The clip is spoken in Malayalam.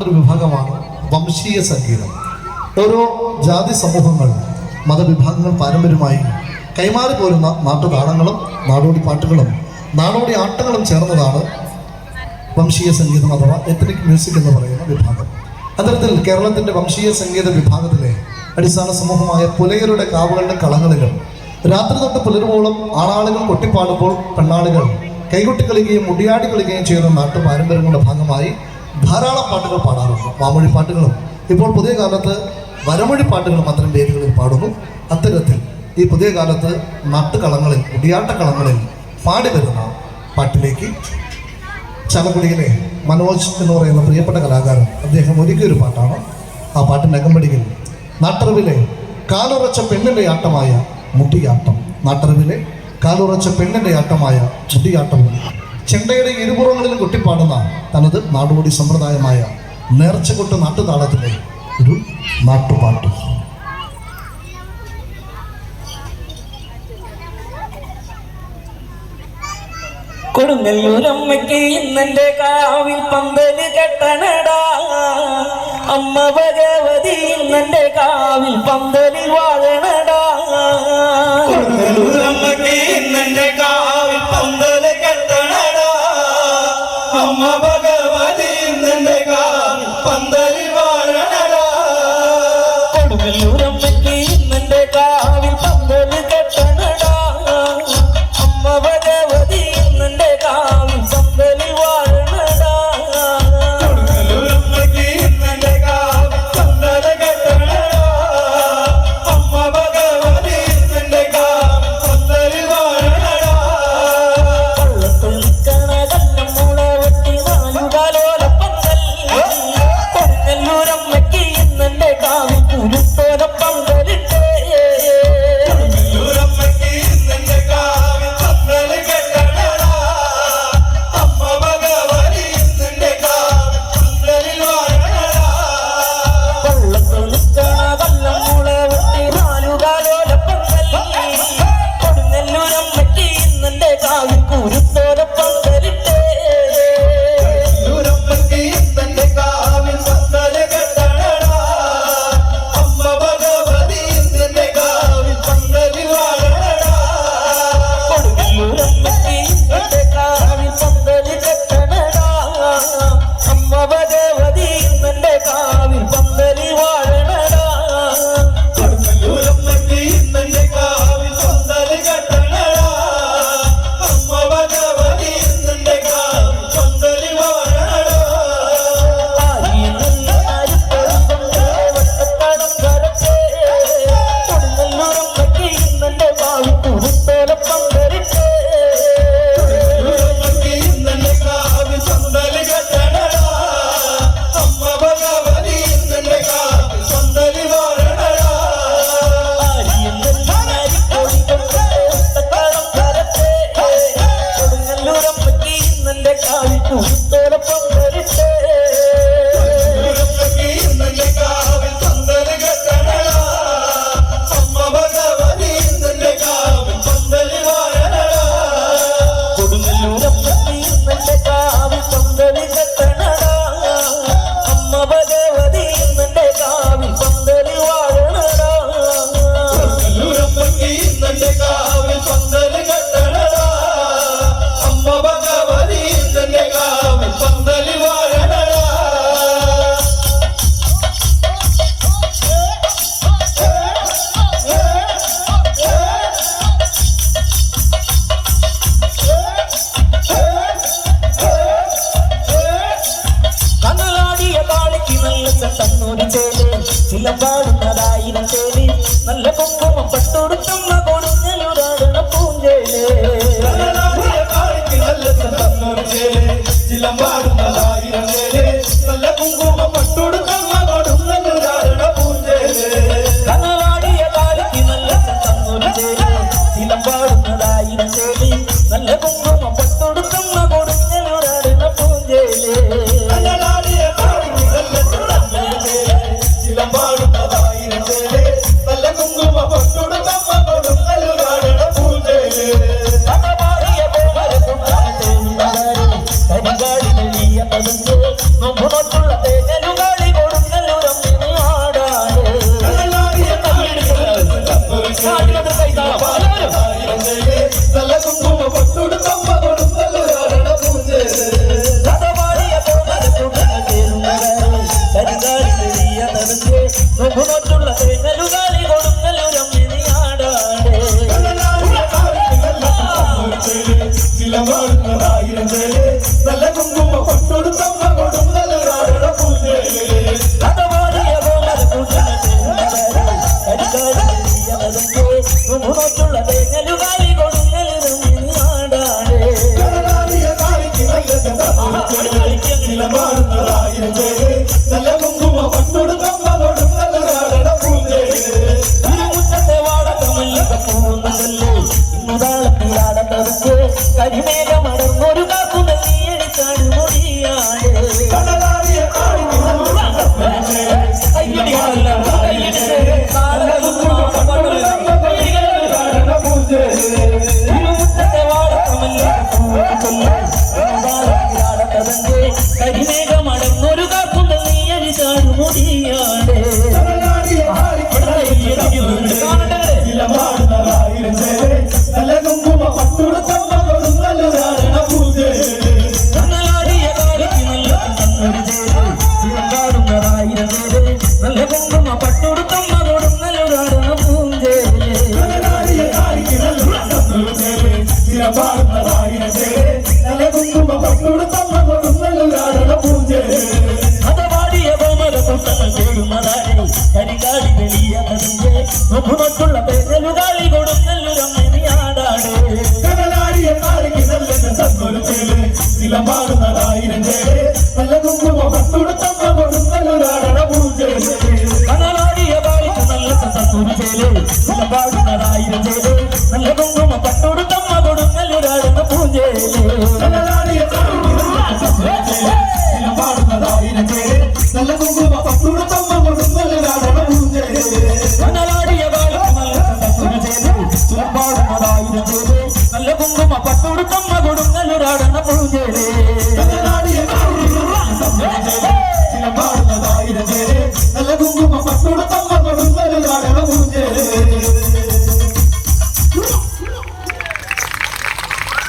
ഒരു വിഭാഗമാണ് വംശീയ സംഗീതം. ഓരോ ജാതി സമൂഹങ്ങൾ മതവിഭാഗങ്ങൾ പാരമ്പര്യമായി കൈമാറി പോരുന്ന നാട്ടുതാളങ്ങളും നാടോടി പാട്ടുകളും നാടോടി ആട്ടങ്ങളും ചേർന്നതാണ് വംശീയ സംഗീതം അഥവാ എത്നിക് മ്യൂസിക് എന്ന് പറയുന്ന വിഭാഗം. അത്തരത്തിൽ കേരളത്തിൻ്റെ വംശീയ സംഗീത വിഭാഗത്തിലെ അടിസ്ഥാന സമൂഹമായ പുലയരുടെ കാവുകളുടെ കളങ്ങളിലും രാത്രി തൊട്ട് പുലരുവോളം ആണാളുകൾ കൊട്ടിപ്പാടുമ്പോൾ പെണ്ണാളുകൾ കൈകൊട്ടി കളിക്കുകയും മുടിയാടി കളിക്കുകയും ചെയ്യുന്ന നാട്ടു പാരമ്പര്യങ്ങളുടെ ഭാഗമായി ധാരാളം പാട്ടുകൾ പാടാറുണ്ട്. വാമൊഴി പാട്ടുകളും ഇപ്പോൾ പുതിയ കാലത്ത് വരമൊഴി പാട്ടുകളും അത്തരം വേദികളിൽ പാടുന്നു. അത്തരത്തിൽ ഈ പുതിയ കാലത്ത് നാട്ടുകളങ്ങളിൽ മുടിയാട്ടക്കളങ്ങളിൽ പാടി വരുന്ന പാട്ടിലേക്ക് ചാലക്കുടിയിലെ മനോജ് എന്ന് പറയുന്ന പ്രിയപ്പെട്ട കലാകാരൻ അദ്ദേഹം ഒരുക്കിയൊരു പാട്ടാണ്. ആ പാട്ടിൻ്റെ അകമ്പടിയിൽ നാട്ടറിവിലെ കാലുറച്ച പെണ്ണിൻ്റെ ആട്ടമായ മുടിയാട്ടം, നാട്ടറിവിലെ കാലുറച്ച പെണ്ണിൻ്റെ ആട്ടമായ മുടിയാട്ടവും ചെണ്ടയുടെ ഇരുപുറങ്ങളിലും കൊട്ടിപ്പാടുന്ന തനത് നാടോടി സമ്പ്രദായമായ നേർച്ചകൊട്ട് നാട്ടുതാളത്തിലെ ഒരു നാട്ടുപാട്ട്. കൊടുങ്ങല്ലൂരമ്മയ്ക്ക് ഇന്നെന്റെ കാവിൽ പന്തല് കെട്ടണടാ, അമ്മ ഭഗവതി ഇന്നെന്റെ കാവിൽ പന്തലിൽ വാഴണടാ. കൊടുങ്ങല്ലൂരമ്മയ്ക്ക് ഇന്നെന്റെ കാവിൽ പന്തല് കെട്ടണടാ, അമ്മ ഭഗവതി ഇന്നെന്റെ കാവിൽ പന്തലിൽ വാഴണടാ. കൊടുങ്ങല്ലൂരമ്മയ്ക്ക് ഇന്നെന്റെ കാവിൽ പന്തല് കെട്ടണടാ, അമ്മ ഭഗവതി ഇന്നെന്റെ കാവിൽ പന്തലിൽ വാഴണടാ. കൊടുങ്ങല്ലൂരമ്മയ്ക്ക് ഇന്നെന്റെ കാവിൽ പന്തല് കെട്ടണടാ, അമ്മ ഭഗവതി ഇന്നെന്റെ കാവിൽ പന്തലിൽ വാഴണടാ. പള്ളത്തുള്ളിക്കണ കല്ലം മുളവെട്ടി നാലുകാലോല പന്തൽ, കൊടുങ്ങല്ലൂരമ്മയ്ക്ക് ഇന്നെന്റെ കാവിൽ കുരുത്തോല പന്തലിട്ടേ. കൊടുങ്ങല്ലൂരമ്മയ്ക്ക് ഇന്നെന്റെ കാവിൽ പന്തല് കെട്ടണടാ, അമ്മ ഭഗവതി ഇന്നെന്റെ കാവിൽ പന്തലിൽ വാഴണടാ. പള്ളത്തുള്ളിക്കണ കല്ലം മുളവെട്ടി നാലുകാലോല പന്തൽ, കൊടുങ്ങല്ലൂരമ്മയ്ക്ക് ഇന്നെന്റെ കാവിൽ കുരുത്തോല പന്തലിട്ടേ. കൊടുങ്ങല്ലൂരമ്മയ്ക്ക് ഇന്നെന്റെ കാവിൽ പന്തല് കെട്ടണടാ, അമ്മ ഭഗവതി ഇന്നെന്റെ കാവിൽ പന്തലിൽ വാഴണടാ. കൊടുങ്ങല്ലൂരമ്മയ്ക്ക് ഇന്നെന്റെ കാവിൽ പന്തല് കെട്ടണടാ, അമ്മ ഭഗവതി ഇന്നെന്റെ കാവിൽ പന്തലിൽ വാഴണടാ. കൊടുങ്ങല്ലൂരമ്മയ്ക്ക് ഇന്നെന്റെ കാവിൽ പന്തല് കെട്ടണടാ, അമ്മ ഭഗവതി ഇന്നെന്റെ കാവിൽ പന്തലിൽ വാഴണടാ. കൊടുങ്ങല്ലൂരമ്മയ്ക്ക് ഇന്നെന്റെ കാവിൽ കുരുത്തോല പന്തലിട്ടേ. കൊടുങ്ങല്ലൂരമ്മയ്ക്ക് ഇന്നെന്റെ കാവിൽ പന്തല് കെട്ടണടാ, അമ്മ ഭഗവതി ഇന്നെന്റെ കാവിൽ പന്തലിൽ വാഴണടാ. കൊടുങ്ങല്ലൂരമ്മയ്ക്ക് ഇന്നെന്റെ കാവിൽ കുരുത്തോല പന്തലിട്ടേ. കൊടുങ്ങല്ലൂരമ്മയ്ക്ക് ഇന്നെന്റെ കാവിൽ പന്തല് കെട്ടണടാ, അമ്മ ഭഗവതി ഇന്നെന്റെ കാവിൽ പന്തലിൽ വാഴണടാ. കൊടുങ്ങല്ലൂരമ്മയ്ക്ക് ഇന്നെന്റെ കാവിൽ പന്തല് കെട്ടണടാ, അമ്മ ഭഗവതി ഇന്നെന്റെ കാവിൽ പന്തലിൽ വാഴണടാ. കൊടുങ്ങല്ലൂരമ്മയ്ക്ക് ഇന്നെന്റെ കാവിൽ പന്തല് കെട്ടണടാ, അമ്മ ഭഗവതി ഇന്നെന്റെ കാവിൽ പന്തലിൽ വാഴണടാ. കനലാടിയ കാളിക്ക് നല്ല തന്നൂരി ചേല്, ചിലമ്പാടുന്നതായിരം ചേല്, നല്ല കുങ്കുമം പട്ടുടുത്തുന്ന കൊടുങ്ങല്ലൂരാടണ പൂഞ്ചേല്. കനലാടിയ കാളിക്ക് നല്ല തന്നൂരി ചേല്, ചിലമ്പാടുന്നതായിരം ചേല്, നല്ല കുങ്കുമം പട്ടുടുത്തുന്ന കൊടുങ്ങല്ലൂരാടണ പൂഞ്ചേല്. കനലാടിയ കാളിക്ക് നല്ല തന്നൂരി ചേല്, ചിലമ്പാടുന്നതായിരം ചേല്, നല്ല കുങ്കുമം പട്ടുടുത്തുന്ന കൊടുങ്ങല്ലൂരാടണ പൂഞ്ചേല്. കനലാടിയ കാളിക്ക് നല്ല തന്നൂരി ചേല്, ചിലമ്പാടുന്നതായിരം ചേല്, നല്ല കുങ്കുമം പട്ടുടുത്തുന്ന കൊടുങ്ങല്ലൂരാടണ പൂഞ്ചേല്. കനലാടിയ കോമര കുട്ടാൻ തേനുകാരി, കരികാടി നെല്ലിയ പതുങ്ങ്, നൊമ്പുനൊട്ടുള്ള തേങ്ങലുകാരി. നോക്കുള്ള പേരലുകാളി കൊടുങ്ങല്ലൊരമ്മയാടാടേ കടലാടിയ കാളിക്ക് നല്ല തന്നൊരു ചേല് ചിലമ്പാടുന്നതായിരം ചേല് നല്ല കുങ്കുമ പട്ടുടുത്തമ്മ കൊടുങ്ങല്ലൊരാടണ പൂജേല് കടലാടിയ കാളിക്ക് നല്ല സന്തൂര് ചേല് ചിലമ്പാടുന്നതായിരം ചേല് നല്ല കുങ്കുമ പട്ടൊടുത്തമ്മ കൊടുങ്ങല്ലൊരാടണ പൂജേല് കടലാടിയ കാളിക്ക് നല്ല തന്നൊരു ചേല് ചിലമ്പാടുന്നതായിരം ചേല് നല്ല കുങ്കുമ പട്ടുടുത്തമ്മ കൊടുങ്ങല്ലൊരാടണ പൂജേല് കടലാടിയ കാളിക്ക് നല്ല സന്തൂര് ചേല് ചിലമ്പാടുന്നതായിരം ചേല് നല്ല കുങ്കുമ പട്ടൊടുത്തമ്മ കൊടുങ്ങല്ലൊരാടണ പൂജേല് കടലാടിയ കാളിക്ക് നല്ല തന്നൊരു ചേല് ചിലമ്പാടുന്നതായിരം ചേല്